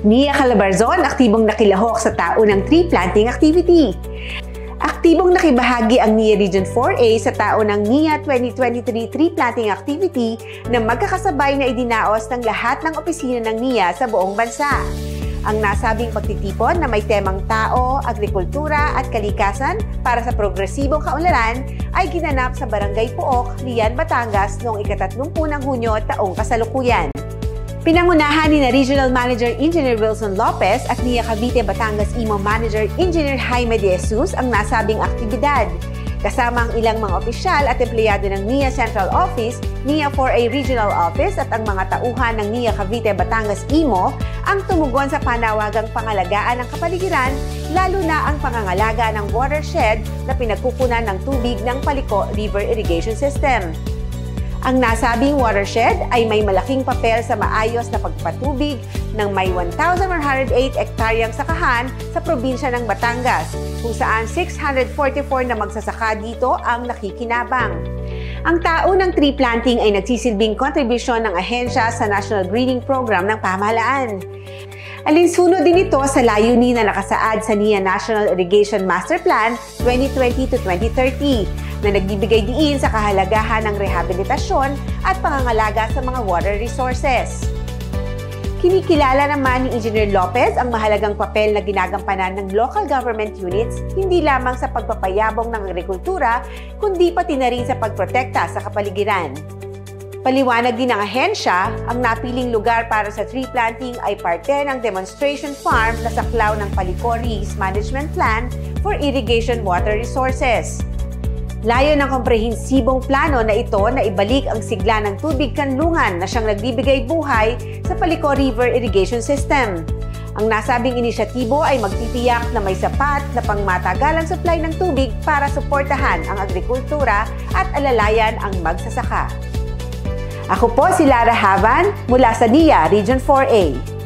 Nia Calabarzon, aktibong nakilahok sa taunang tree planting activity. Aktibong nakibahagi ang NIA Region 4A sa taunang NIA 2023 tree planting activity na magkakasabay na idinaos ng lahat ng opisina ng NIA sa buong bansa. Ang nasabing pagtitipon na may temang tao, agrikultura at kalikasan para sa progresibong kaunlaran ay ginanap sa Barangay Pook, Lian, Batangas noong ika-30 ng Hunyo taong kasalukuyan. Pinangunahan ni Regional Manager Engineer Wilson Lopez at NIA Cavite Batangas IMO Manager Engineer Jaime De Jesus ang nasabing aktibidad. Kasama ang ilang mga opisyal at empleyado ng NIA Central Office, NIA 4A Regional Office at ang mga tauhan ng NIA Cavite Batangas IMO ang tumugon sa panawagang pangalagaan ng kapaligiran, lalo na ang pangangalaga ng watershed na pinagkukunan ng tubig ng Paliko River Irrigation System. Ang nasabing watershed ay may malaking papel sa maayos na pagpapatubig ng may 1,108 hektaryang sakahan sa probinsya ng Batangas, kung saan 644 na magsasaka dito ang nakikinabang. Ang taunang tree planting ay nagsisilbing kontribusyon ng ahensya sa National Greening Program ng pamahalaan. Alinsunod din ito sa layunin na nakasaad sa NIA National Irrigation Master Plan 2020 to 2030 na nagbibigay diin sa kahalagahan ng rehabilitasyon at pangangalaga sa mga water resources. Kinikilala naman ni Engineer Lopez ang mahalagang papel na ginagampanan ng local government units hindi lamang sa pagpapayabong ng agrikultura, kundi pati na rin sa pagprotekta sa kapaligiran. Paliwanag din ng ahensya, ang napiling lugar para sa tree planting ay parte ng demonstration farm na saklaw ng Paliko Rice Management Plan for Irrigation Water Resources. Layo ng komprehensibong plano na ito na ibalik ang sigla ng tubig kanlungan na siyang nagbibigay buhay sa Paliko River Irrigation System. Ang nasabing inisyatibo ay magtitiyak na may sapat na pangmatagalang supply ng tubig para suportahan ang agrikultura at alalayan ang magsasaka. Ako po si Lara Havan mula sa NIA Region 4A.